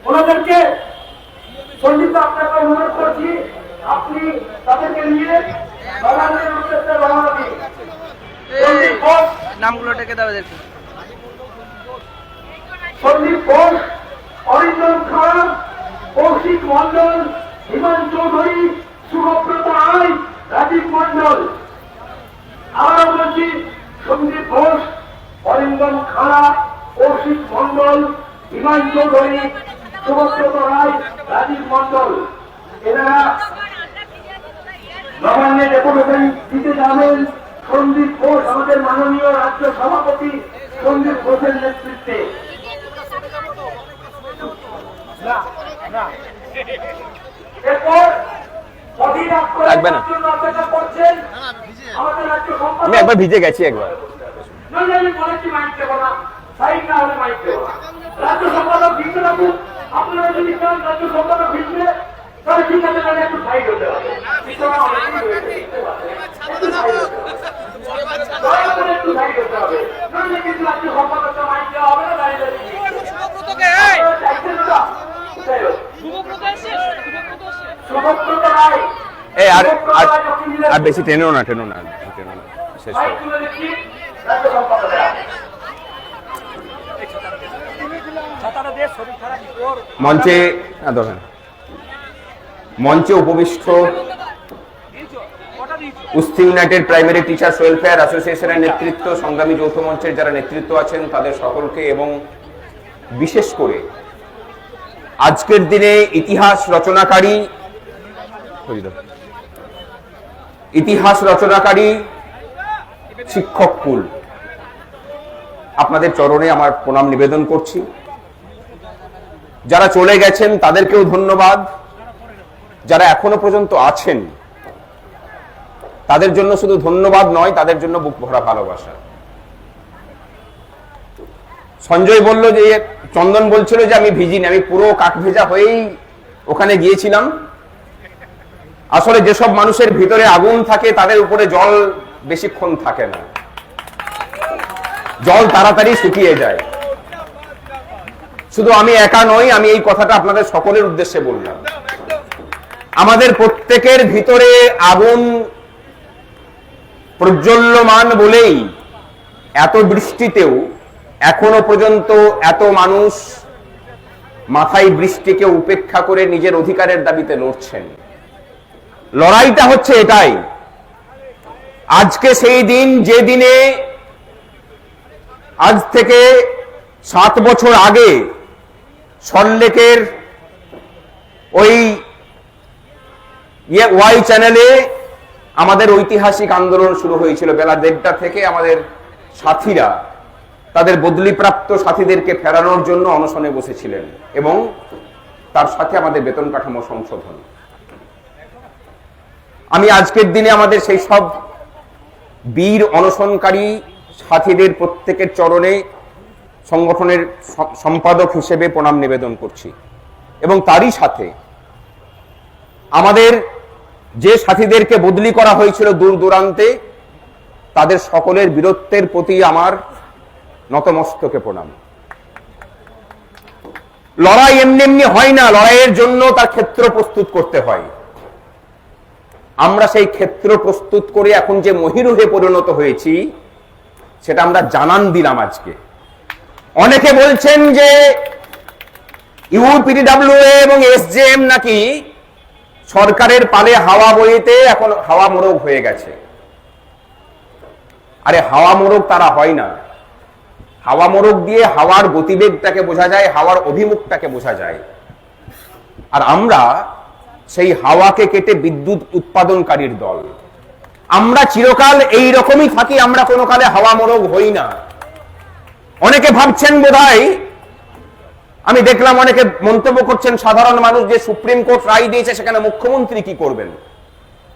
ওনাদেরকে সঞ্জিত আপনাকে অনুরোধ করছি, আপনি তাদেরকে নিয়ে বাগানের উদ্দেশ্যে রওনা দিন। নামগুলো ডেকে দেওয়া দেখুন। সন্দীপ ঘোষ, অরিন্দম খাড়া, কৌশিক মন্ডল, হিমান চৌধুরী, সুভব্রত রায়, রাজীব মন্ডল। আরো বলছি, সন্দীপ ঘোষ, অরিন্দম খাড়া, কৌশিক মন্ডল, হিমান চৌধুরী, সুভব্রত রায়, রাজীব মন্ডল। এনারা নবান্নে ডেপুটেশন দিতে যাবেন। সন্দীপ ঘোষ, আমাদের মাননীয় রাজ্য সভাপতি সন্দীপ ঘোষের নেতৃত্বে। এরপর অপেক্ষা করছেন আমাদের রাজ্য সম্পাদক। আমি একবার ভিজে গেছি একবার। আমি বলেছি মাইক দেবো না, সাইড না হলে মাইক দেবো না। রাজ্য সম্পাদক ভিজতে থাকুন। আপনারা যদি চান রাজ্য সম্পাদক ভিজবে তাহলে ঠিক আছে, তাহলে একটু সাইড হতে হবে। একটু সাইড হতে হবে, নইলে কিন্তু রাজ্য সম্পাদকটা মাইক দেওয়া হবে না। দাঁড়িয়ে সুভব্রত রায়, এই আর বেশি টেনো না শেষ মাইক করো। তুলে দিচ্ছি রাজ্য সম্পাদকের হাতে। মঞ্চে উপবিষ্ট উস্তি ইউনাইটেড প্রাইমারি টিচার্স ওয়েলফেয়ার অ্যাসোসিয়েশনের নেতৃত্ব, সংগ্রামী যৌথ মঞ্চের যারা নেতৃত্ব আছেন তাদের সকলকে, এবং বিশেষ করে আজকের দিনে ইতিহাস রচনাকারী শিক্ষক কুল, আপনাদের চরণে আমার প্রণাম নিবেদন করছি। যারা চলে গেছেন তাদেরকেও ধন্যবাদ, যারা এখনো পর্যন্ত আছেন তাদের জন্য শুধু ধন্যবাদ নয়, তাদের জন্য বুক ভরা ভালোবাসা। সঞ্জয় বলল যে, চন্দন বলছিল যে আমি ভিজিনি, আমি পুরো কাক ভেজা হয়েই ওখানে গিয়েছিলাম। আসলে যেসব মানুষের ভিতরে আগুন থাকে তাদের উপরে জল বেশিক্ষণ থাকে না, জল তাড়াতাড়ি শুকিয়ে যায়। শুধু আমি একা নই, আমি এই কথাটা আপনাদের সকলের উদ্দেশ্যে বললাম। আমাদের প্রত্যেকের ভিতরে আগুন প্রজ্বল্যমান বলেই এত বৃষ্টিতেও এখনো পর্যন্ত এত মানুষ মাথায় বৃষ্টিকে উপেক্ষা করে নিজের অধিকারের দাবিতে লড়ছেন। লড়াইটা হচ্ছে এটাই, আজকে সেই দিন যে দিনে আজ থেকে 7 বছর আগে সল্টলেকের ওই ওয়াই চ্যানেলে আমাদের ঐতিহাসিক আন্দোলন শুরু হয়েছিল। বেলা 1:30 থেকে আমাদের সাথীরা তাদের বদলিপ্রাপ্ত সাথীদেরকে ফেরানোর জন্য অনশনে বসেছিলেন, এবং তার সাথে আমাদের বেতন কাঠামো সংশোধন। আমি আজকের দিনে আমাদের সেই সব বীর অনশনকারী সাথীদের প্রত্যেকের চরণে সংগঠনের সম্পাদক হিসেবে প্রণাম নিবেদন করছি, এবং তারই সাথে আমাদের যে সাথীদেরকে বদলি করা হয়েছিল দূর দূরান্তে, তাদের সকলের বীরত্বের প্রতি আমার নতমস্তকে প্রণাম। লড়াই এমনি এমনি হয় না, লড়াইয়ের জন্য তার ক্ষেত্র প্রস্তুত করতে হয়। আমরা সেই ক্ষেত্র প্রস্তুত করে এখন যে মহিরুহে পরিণত হয়েছি সেটা আমরা জানান দিলাম আজকে। অনেকে বলছেন যে ইউপিডিডব্লিউএ এবং এসজেএম নাকি সরকারের পালে হাওয়া বইতে এখন হাওয়া মোরগ হয়ে গেছে। আরে হাওয়া মোরগ তারা হয় না। হাওয়া মোরগ দিয়ে হাওয়ার গতিবেগটাকে বোঝা যায়, হাওয়ার অভিমুখটাকে বোঝা যায়। আর আমরা সেই হাওয়াকে কেটে বিদ্যুৎ উৎপাদনকারীর দল। আমরা চিরকাল এই রকমই থাকি, আমরা কোনো কালে হাওয়া মোরগ হই না। অনেকে ভাবছেন বোধহয়, আমি দেখলাম অনেকে মন্তব্য করছেন সাধারণ মানুষ, যে সুপ্রিম কোর্ট রায় দিয়েছে সেখানে মুখ্যমন্ত্রী কি করবেন।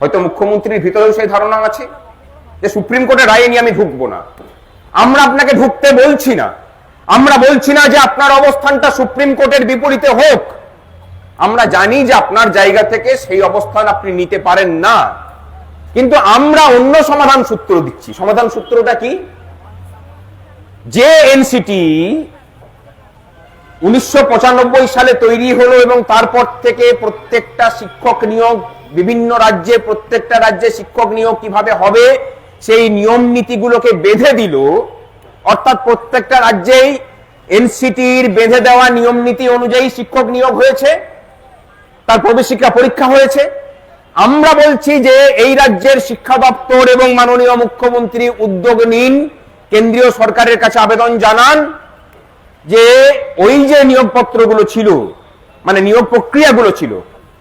হয়তো মুখ্যমন্ত্রীর ভিতরেও সেই ধারণা আছে যে সুপ্রিম কোর্টের রায় নিয়ে আমি ঢুকবো না। আমরা আপনাকে ঢুকতে বলছি না, আমরা বলছি না যে আপনার অবস্থানটা সুপ্রিম কোর্টের বিপরীতে হোক। আমরা জানি যে আপনার জায়গা থেকে সেই অবস্থান আপনি নিতে পারেন না, কিন্তু আমরা অন্য সমাধান সূত্র দিচ্ছি। সমাধান সূত্রটা কি? যে এনসিটি 1995 সালে তৈরি হলো এবং তারপর থেকে প্রত্যেকটা শিক্ষক নিয়োগ বিভিন্ন রাজ্যে, প্রত্যেকটা রাজ্যে শিক্ষক নিয়োগ কিভাবে হবে সেই নিয়ম নীতিগুলোকে বেঁধে দিল। অর্থাৎ প্রত্যেকটা রাজ্যেই এনসিটির বেঁধে দেওয়া নিয়ম নীতি অনুযায়ী শিক্ষক নিয়োগ হয়েছে, তার প্রবেশিকা পরীক্ষা হয়েছে। আমরা বলছি যে এই রাজ্যের শিক্ষা দপ্তর এবং মাননীয় মুখ্যমন্ত্রী উদ্যোগ নিন, কেন্দ্রীয় সরকারের কাছে আবেদন জানান যে ওই যে নিয়োগপত্রগুলো ছিল, মানে নিয়োগ প্রক্রিয়াগুলো ছিল,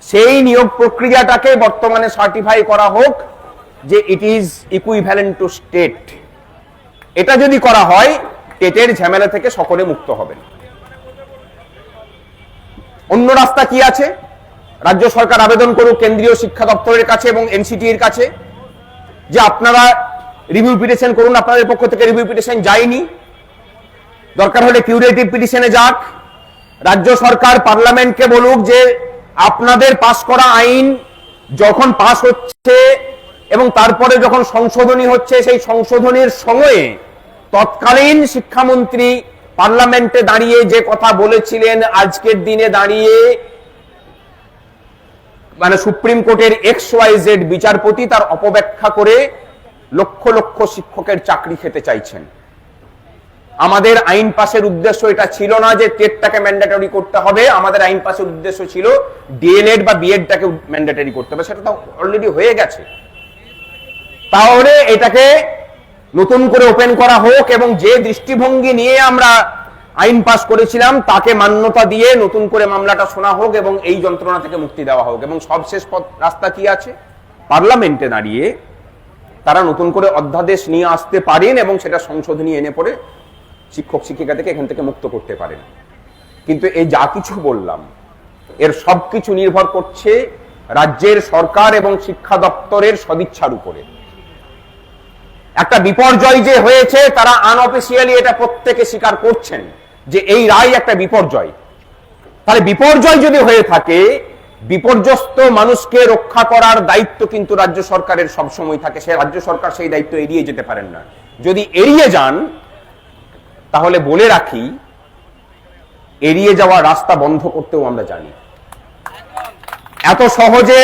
সেই নিয়োগ প্রক্রিয়াটাকে বর্তমানে সার্টিফাই করা হোক যে it is equivalent to state. এটা যদি করা হয় টেটের ঝামেলা থেকে সকলে মুক্ত হবেন। অন্য রাস্তা কি আছে? রাজ্য সরকার আবেদন করুক কেন্দ্রীয় শিক্ষা দপ্তরের কাছে এবং এনসিটির কাছে যে আপনারা রিভিউ পিটিশন করুন, আপনাদের পক্ষ থেকে রিভিউ পিটিশন যায়নি, দরকার হলে কিউরেটিভ পিটিশনে যাক। রাজ্য সরকার পার্লামেন্টকে বলুক যে আপনাদের পাস করা আইন যখন পাস হচ্ছে এবং তারপরে যখন সংশোধনী হচ্ছে, সেই সংশোধনীর সময়ে তৎকালীন শিক্ষামন্ত্রী পার্লামেন্টে দাঁড়িয়ে যে কথা বলেছিলেন, আজকের দিনে দাঁড়িয়ে মানে সুপ্রিম কোর্টের XYZ বিচারপতি তার অপব্যাখ্যা করে লক্ষ লক্ষ শিক্ষকের চাকরি খেতে চাইছেন। আমাদের আইন পাশের উদ্দেশ্য এটা ছিল না যে টেটটাকে ম্যান্ডেটরি করতে হবে, আমাদের আইন পাশের উদ্দেশ্য ছিল ডিএলএড বা বিএডটাকে ম্যান্ডেটরি করতে হবে। সেটা তো অলরেডি হয়ে গেছে। তাহলে এটাকে নতুন করে ওপেন করা হোক এবং যে দৃষ্টিভঙ্গি নিয়ে আমরা আইন পাস করেছিলাম তাকে মান্যতা দিয়ে নতুন করে মামলাটা শোনা হোক এবং এই যন্ত্রণা থেকে মুক্তি দেওয়া হোক। এবং সবশেষ রাস্তা কি আছে? পার্লামেন্টে দাঁড়িয়ে তারা নতুন করে অধ্যাদেশ নিয়ে আসতে পারেন এবং সেটা সংশোধনী এনে পড়ে শিক্ষক শিক্ষিকাদেরকে এখান থেকে মুক্ত করতে পারেন। কিন্তু এই যা কিছু বললাম এর সবকিছু নির্ভর করছে রাজ্যের সরকার এবং শিক্ষা দপ্তরের সদিচ্ছার উপরে। একটা বিপর্যয় যে হয়েছে তারা আনঅফিসিয়ালি এটা প্রত্যেকে স্বীকার করছেন যে এই রায় একটা বিপর্যয়। তাহলে বিপর্যয় যদি হয়ে থাকে, বিপর্যস্ত মানুষকে রক্ষা করার দায়িত্ব কিন্তু রাজ্য সরকারের সবসময় থাকে। সে রাজ্য সরকার সেই দায়িত্ব এড়িয়ে যেতে পারেন না। যদি এড়িয়ে যান তাহলে বলে রাখি, এড়িয়ে যাওয়ার রাস্তা বন্ধ করতেও আমরা জানি। এত সহজে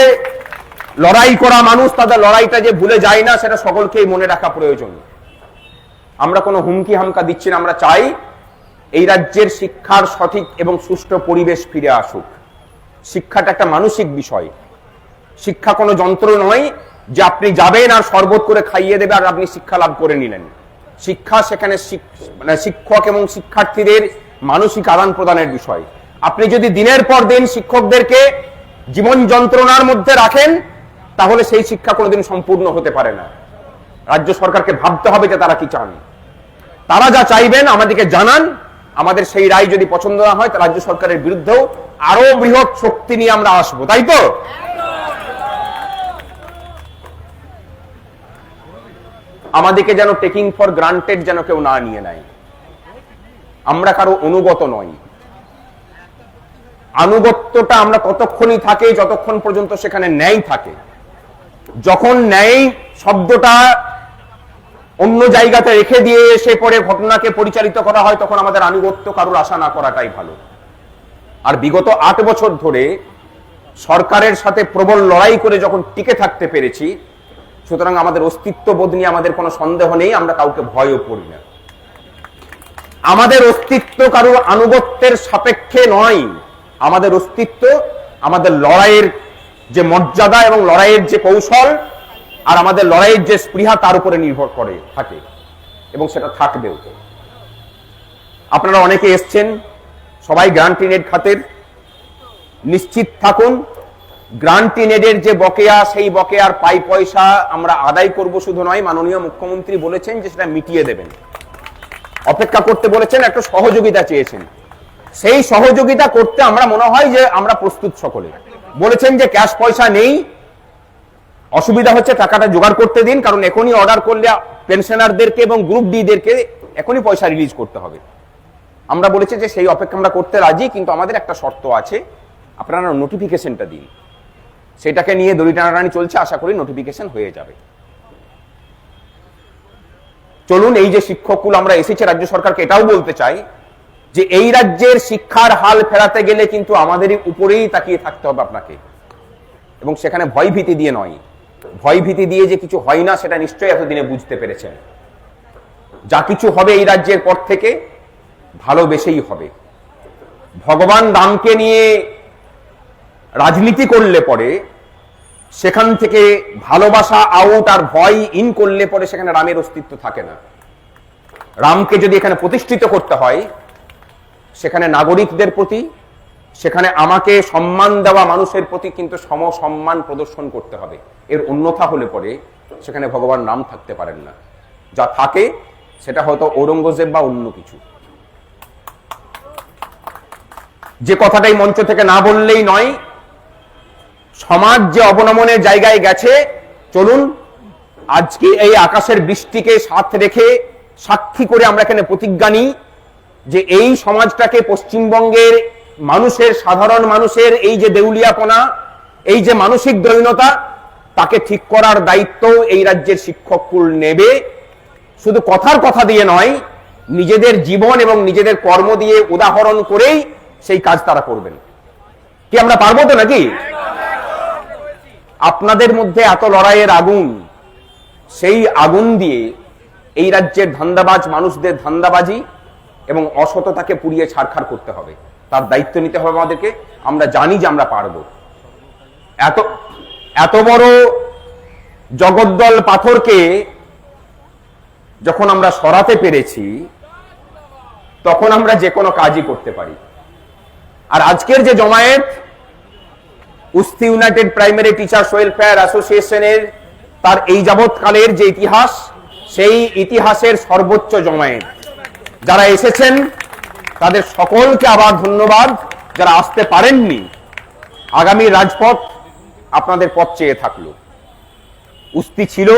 লড়াই করা মানুষ তাদের লড়াইটা যে ভুলে যায় না, সেটা সকলকেই মনে রাখা প্রয়োজন। আমরা কোনো হুমকি হামকা দিচ্ছি না, আমরা চাই এই রাজ্যের শিক্ষার সঠিক এবং সুষ্ঠু পরিবেশ ফিরে আসুক। শিক্ষাটা একটা মানসিক বিষয়। শিক্ষা কোনো যন্ত্র নয় যে আপনি যাবেন আর শরবত করে খাইয়ে দেবে আর আপনি শিক্ষা লাভ করে নিলেন। শিক্ষা সেখানে শিক্ষক এবং শিক্ষার্থীদের মানসিক আদান প্রদানের বিষয়। আপনি যদি দিনের পর দিন শিক্ষকদেরকে জীবন যন্ত্রণার মধ্যে রাখেন তাহলে সেই শিক্ষা কোনোদিন সম্পূর্ণ হতে পারে না। রাজ্য সরকারকে ভাবতে হবে যে তারা কি চান। তারা যা চাইবেন আমাদেরকে জানান। আমাদের সেই রায় যদি পছন্দ না হয় তা রাজ্য সরকারের বিরুদ্ধেও আরো বৃহৎ শক্তি নিয়ে আমরা আসবো, তাই তো? আমাদেরকে যেন টেকিং ফর গ্রান্টেড যেন কেউ না নিয়ে নেয়। আমরা কারো অনুগত নই। আনুগত্যটা আমরা ততক্ষণই থাকে যতক্ষণ পর্যন্ত সেখানে ন্যায় থাকে। যখন ন্যায় শব্দটা অন্য জায়গাতে রেখে দিয়ে এসে পরে ঘটনাকে পরিচালিত করা হয় তখন আমাদের আনুগত্য কারোর আশা না করাটাই ভালো। আর বিগত 8 বছর ধরে সরকারের সাথে প্রবল লড়াই করে যখন টিকে থাকতে পেরেছি, সুতরাং আমাদের অস্তিত্ব বোধ নিয়ে আমাদের কোনো সন্দেহ নেই, আমরা কাউকে ভয়ও করি না। আমাদের অস্তিত্ব কারোর আনুগত্যের সাপেক্ষে নয়। আমাদের অস্তিত্ব আমাদের লড়াইয়ের যে মর্যাদা এবং লড়াইয়ের যে কৌশল আর আমাদের লড়াইয়ের যে স্পৃহা তার উপরে নির্ভর করে থাকে এবং সেটা থাকবেও। আপনারা অনেকে এসছেন, সবাই গ্রান্টিনেড খাতের। নিশ্চিত থাকুন গ্রান্টিনেডের যে বকেয়া, সেই বকেয়ার পাই পয়সা আমরা আদায় করব শুধু নয়, মাননীয় মুখ্যমন্ত্রী বলেছেন যে সেটা মিটিয়ে দেবেন। অপেক্ষা করতে বলেছেন, একটা সহযোগিতা চেয়েছেন। সেই সহযোগিতা করতে আমরা মনে হয় যে আমরা প্রস্তুত সকলে। বলেছেন যে ক্যাশ পয়সা নেই, অসুবিধা হচ্ছে, টাকাটা জোগাড় করতে দিন, কারণ এখনই অর্ডার করলে পেনশনারদেরকে এবং গ্রুপ ডিদেরকে এখনই পয়সা রিলিজ করতে হবে। আমরা বলেছি যে সেই অপেক্ষা আমরা করতে রাজি, কিন্তু আমাদের একটা শর্ত আছে, আপনারা নোটিফিকেশনটা দিন। সেটাকে নিয়ে দড়ি টানাটানি চলছে, আশা করি নোটিফিকেশন হয়ে যাবে। চলুন, এই যে শিক্ষককুল আমরা এসেছে, রাজ্য সরকারকে এটাও বলতে চাই যে এই রাজ্যের শিক্ষার হাল ফেরাতে গেলে কিন্তু আমাদেরই উপরেই তাকিয়ে থাকতে হবে আপনাকে, এবং সেখানে ভয় ভীতি দিয়ে নয়। ভয় ভীতি দিয়ে যে কিছু হয় না সেটা নিশ্চয়ই এতদিনে বুঝতে পেরেছেন। যা কিছু হবে এই রাজ্যের পর থেকে ভালোবেসেই হবে। ভগবান রামকে নিয়ে রাজনীতি করলে পরে সেখান থেকে ভালোবাসা আউট আর ভয় ইন করলে পরে সেখানে রামের অস্তিত্ব থাকে না। রামকে যদি এখানে প্রতিষ্ঠিত করতে হয় সেখানে নাগরিকদের প্রতি, সেখানে আমাকে সম্মান দেওয়া মানুষের প্রতি কিন্তু সমসম্মান প্রদর্শন করতে হবে। এর অন্যথা হলে পরে সেখানে ভগবান রাম থাকতে পারেন না। যা থাকে সেটা হয়তো ঔরঙ্গজেব বা অন্য কিছু। যে কথাটাই মঞ্চ থেকে না বললেই নয়, সমাজ যে অবনমনের জায়গায় গেছে, চলুন আজকে এই আকাশের বৃষ্টিকে সাথে রেখে সাক্ষী করে আমরা এখানে প্রতিজ্ঞা নিই যে এই সমাজটাকে, পশ্চিমবঙ্গের মানুষের, সাধারণ মানুষের এই যে দেউলিয়াপনা, এই যে মানসিক দৈন্যতা, তাকে ঠিক করার দায়িত্ব এই রাজ্যের শিক্ষককুল নেবে। শুধু কথার কথা দিয়ে নয়, নিজেদের জীবন এবং নিজেদের কর্ম দিয়ে উদাহরণ করেই সেই কাজ তারা করবেন। কি আমরা পারবো তো নাকি? আপনাদের মধ্যে এত লড়াইয়ের আগুন, সেই আগুন দিয়ে এই রাজ্যের ধান্দাবাজ মানুষদের ধান্দাবাজি এবং অসততাকে পুড়িয়ে ছারখার করতে হবে। তার দায়িত্ব নিতে হবে আমাদেরকে। আমরা জানি যে আমরা পারবো। এত বড় জগদ্দল পাথরকে যখন আমরা সরাতে পেরেছি, তখন আমরা যে কোনো কাজই করতে পারি। আর আজকের যে জমায়েত, উস্তি ইউনাইটেড প্রাইমারি টিচার্স ওয়েলফেয়ার অ্যাসোসিয়েশনের তার এই যাবৎকালের যে ইতিহাস, সেই ইতিহাসের সর্বোচ্চ জমায়েত। যারা এসেছেন তাদের সকলকে আবার ধন্যবাদ। যারা আসতে পারেননি, আগামী রাজপথ আপনাদের পথ চেয়ে থাকলো। উস্তি ছিল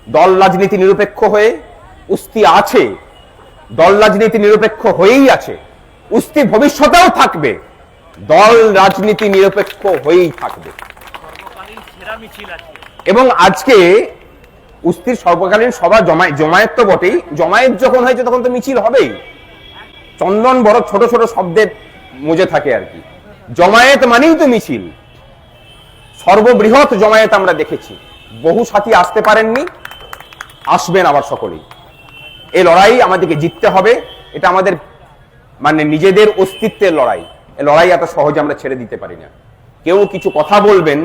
দল রাজনীতি নিরপেক্ষ হয়ে, উস্তি আছে দল রাজনীতি নিরপেক্ষ হয়েই আছে, উস্তি ভবিষ্যতেও থাকবে, দল রাজনীতি নিরপেক্ষ হয়েই থাকবে। এবং আজকে উস্তির সর্বকালীন সভা জমায়েত তো বটেই, জমায়েত যখন হয়েছে তখন তো মিছিল হবেই। চন্দন বড় ছোট ছোট শব্দের মজে থাকে আর কি। জমায়েত মানেই তো মিছিল। সর্ববৃহৎ জমায়েত আমরা দেখেছি। বহু সাথী আসতে পারেননি, আসবেন আবার সকলেই। এই লড়াই আমাদেরকে জিততে হবে। এটা আমাদের মানে নিজেদের অস্তিত্বের লড়াই। এই লড়াই এত সহজে আমরা ছেড়ে দিতে পারি না। কেউ কিছু কথা বলবেন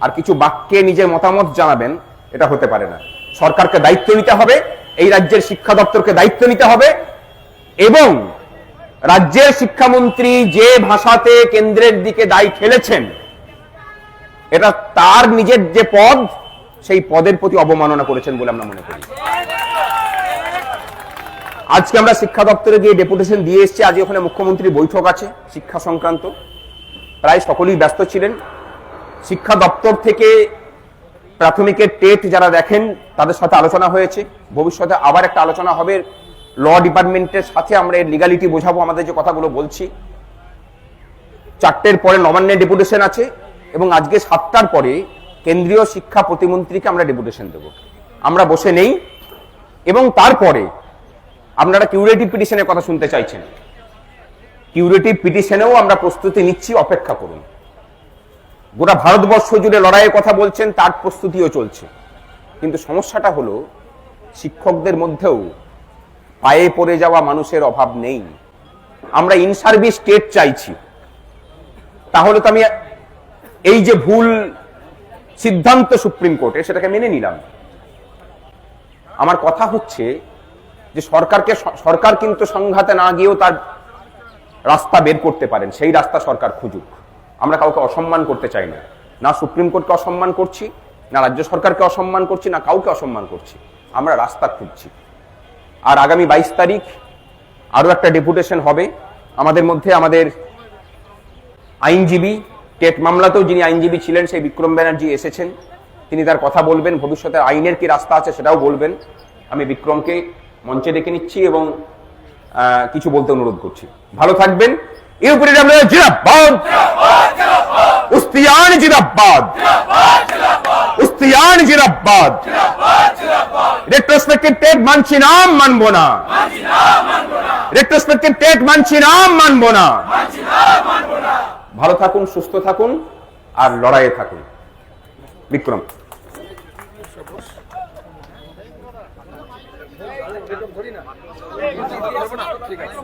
আর কিছু বাক্যে নিজের মতামত জানাবেন, এটা হতে পারে না। সরকারকে দায়িত্ব নিতে হবে, এই রাজ্যের শিক্ষা দপ্তরকে দায়িত্ব নিতে হবে, এবং রাজ্যের শিক্ষামন্ত্রী যে ভাষাতে কেন্দ্রের দিকে দায় ঠেলেছেন, এটা তার নিজের যে পদ, সেই পদের প্রতি অবমাননা করেছেন বলে আমরা মনে করি। আজকে আমরা শিক্ষা দপ্তরে গিয়ে ডেপুটেশন দিয়ে এসেছি। আজ ওখানে মুখ্যমন্ত্রীর বৈঠক আছে শিক্ষা সংক্রান্ত, প্রায় সকলেই ব্যস্ত ছিলেন। শিক্ষা দপ্তর থেকে প্রাথমিকের টেট যারা দেখেন তাদের সাথে আলোচনা হয়েছে। ভবিষ্যতে আবার একটা আলোচনা হবে ল ডিপার্টমেন্টের সাথে। আমরা এর লিগালিটি বোঝাবো আমাদের যে কথাগুলো বলছি। 4টের পরে নবান্নের ডেপুটেশন আছে, এবং আজকে 7টার পরে কেন্দ্রীয় শিক্ষা প্রতিমন্ত্রীকে আমরা ডেপুটেশন দেব। আমরা বসে নেই। এবং তারপরে আপনারা কিউরেটিভ পিটিশনের কথা শুনতে চাইছেন, কিউরেটিভ পিটিশনেও আমরা প্রস্তুতি নিচ্ছি, অপেক্ষা করুন। গোটা ভারতবর্ষ জুড়ে লড়াইয়ের কথা বলছেন, তার প্রস্তুতিও চলছে। কিন্তু সমস্যাটা হলো শিক্ষকদের মধ্যেও পায়ে পড়ে যাওয়া মানুষের অভাব নেই। আমরা ইন সার্ভিস স্টেট চাইছি, তাহলে তো আমি এই যে ভুল সিদ্ধান্ত সুপ্রিম কোর্টে, সেটাকে মেনে নিলাম। আমার কথা হচ্ছে যে সরকার কিন্তু সংঘাতে না গিয়েও তার রাস্তা বের করতে পারেন, সেই রাস্তা সরকার খুঁজুক। আমরা কাউকে অসম্মান করতে চাই না, না সুপ্রিম কোর্টকে অসম্মান করছি, না রাজ্য সরকারকে অসম্মান করছি, না কাউকে অসম্মান করছি। আমরা রাস্তা খুঁজছি। আর আগামী 22 তারিখ আরো একটা ডেপুটেশন হবে আমাদের মধ্যে। আমাদের আইনজীবী, টেট মামলাতেও যিনি আইনজীবী ছিলেন, সেই বিক্রম ব্যানার্জি এসেছেন। তিনি তার কথা বলবেন, ভবিষ্যতে আইনের কি রাস্তা আছে সেটাও বলবেন। আমি বিক্রমকে মঞ্চে ডেকে নিচ্ছি এবং কিছু বলতে অনুরোধ করছি। ভালো থাকবেন। এর উপরে জিন্দাবাদ, উস্তিয়ান জিন্দাবাদ, মুফতিয়ান জিরাবাদ, রেট্রোস্পেক্টিভ টেট মানছি না, মানবো না, রেট্রোস্পেক্টিভ টেট মানছি না, মানবো না। ভালো থাকুন, সুস্থ থাকুন, আর লড়াইয়ে থাকুন। বিক্রম। ঠিক আছে।